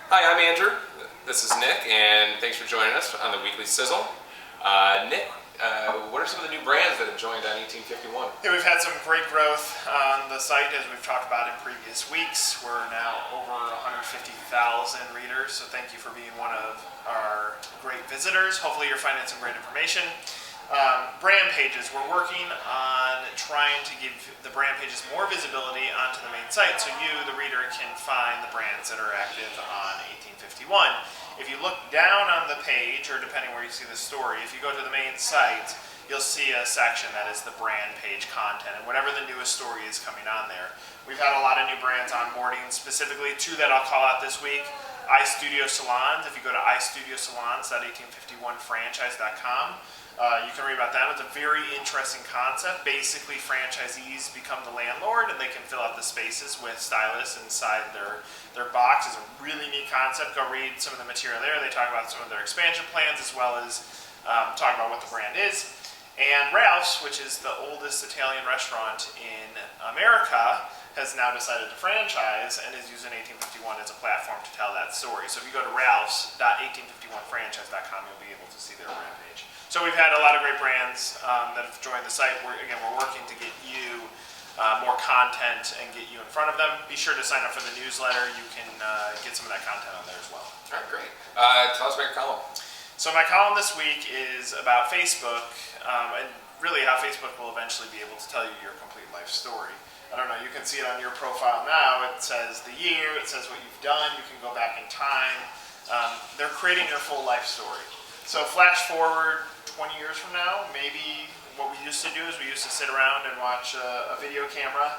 Hi, I'm Andrew. This is Nick, and thanks for joining us on the weekly Sizzle. Nick, what are some of the new brands that have joined on 1851? Yeah, we've had some great growth on the site, as we've talked about in previous weeks. We're now over 150,000 readers, so thank you for being one of our great visitors. Hopefully you're finding some great information. Brand pages, we're working on trying to give the brand pages more visibility onto the main site, so you, the reader, can find the brands that are active on 1851. If you look down on the page, or depending where you see the story, if you go to the main site, you'll see a section that is the brand page content, and whatever the newest story is coming on there. We've had a lot of new brands onboarding, specifically two that I'll call out this week. iStudio Salons. If you go to istudiosalons.1851franchise.com, you can read about that. It's a very interesting concept. Basically, franchisees become the landlord, and they can fill out the spaces with stylists inside their box. It's a really neat concept. Go read some of the material there. They talk about some of their expansion plans, as well as talk about what the brand is. And Ralph's, which is the oldest Italian restaurant in America, has now decided to franchise and is using 1851 as a platform to tell that story. So if you go to ralphs.1851franchise.com, you'll be able to see their brand page. So we've had a lot of great brands that have joined the site. We're working to get you more content and get you in front of them. Be sure to sign up for the newsletter. You can get some of that content on there as well. All right, great. Tell us about your column. So my column this week is about Facebook and really how Facebook will eventually be able to tell you your complete life story. I don't know, you can see it on your profile now. It says the year, it says what you've done, you can go back in time. They're creating your full life story. So flash forward 20 years from now, maybe what we used to do is we used to sit around and watch a video camera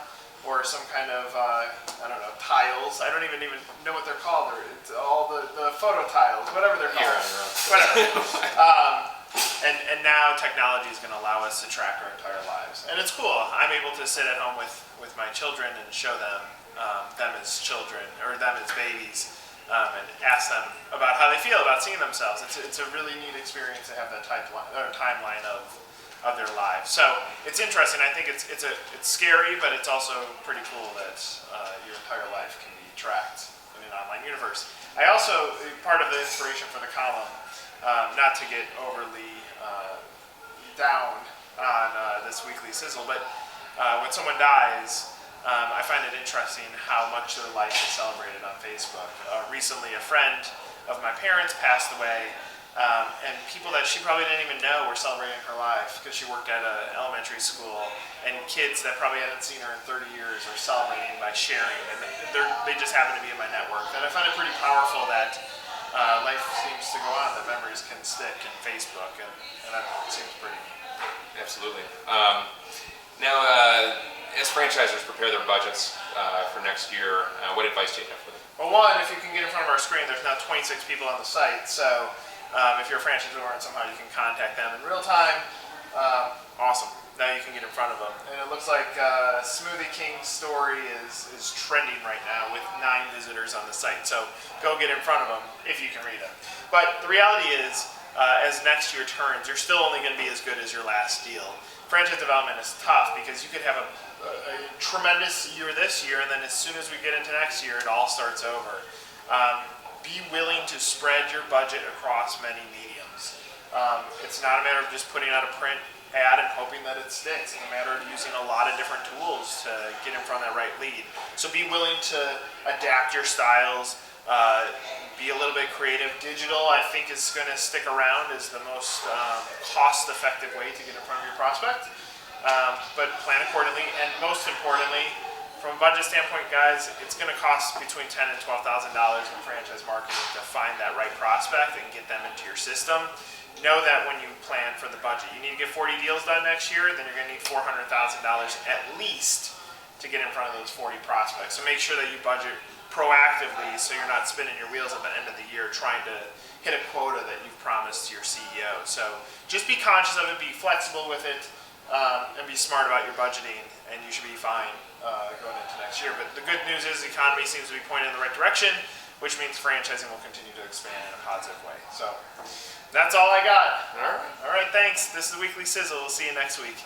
or some kind of, I don't know, tiles. I don't even know what they're called. It's all the photo tiles, whatever they're called. Whatever. And now technology is going to allow us to track our entire lives. And it's cool. I'm able to sit at home with my children and show them as children, or them as babies, and ask them about how they feel about seeing themselves. It's a really neat experience to have that timeline of their lives. So it's interesting. I think it's scary, but it's also pretty cool that your entire life can be tracked in an online universe. I also, part of the inspiration for the column, not to get overly down on this weekly Sizzle, but when someone dies, I find it interesting how much their life is celebrated on Facebook. Recently, a friend of my parents passed away, and people that she probably didn't even know were celebrating her life because she worked at an elementary school, and kids that probably hadn't seen her in 30 years are celebrating by sharing, and they just happen to be in my network. And I find it pretty powerful that life seems to go on, that memories can stick in Facebook, and that seems pretty neat. Absolutely. Now, as franchisors prepare their budgets for next year, what advice do you have for them? Well, one, if you can get in front of our screen, there's now 26 people on the site, so if you're a franchisor and somehow you can contact them in real time, awesome. Now you can get in front of them. And it looks like Smoothie King's story is trending right now with 9 visitors on the site, so go get in front of them if you can read them. But the reality is, as next year turns, you're still only going to be as good as your last deal. Franchise development is tough because you could have a tremendous year this year, and then as soon as we get into next year, it all starts over. Be willing to spread your budget across many mediums. It's not a matter of just putting out a print ad and hoping that it sticks. It's a matter of using a lot of different tools to get in front of that right lead. So be willing to adapt your styles, be a little bit creative. Digital, I think, is going to stick around as the most cost-effective way to get in front of your prospect. But plan accordingly, and most importantly, from a budget standpoint, guys, it's going to cost between $10,000 and $12,000 in franchise marketing to find that right prospect and get them into your system. Know that when you plan for the budget, you need to get 40 deals done next year, then you're going to need $400,000 at least to get in front of those 40 prospects. So make sure that you budget proactively so you're not spinning your wheels at the end of the year trying to hit a quota that you've promised to your CEO. So just be conscious of it, be flexible with it, and be smart about your budgeting, and you should be fine going into next year. But the good news is the economy seems to be pointing in the right direction, which means franchising will continue to expand in a positive way. So that's all I got. All right. All right, thanks. This is the Weekly Sizzle. We'll see you next week.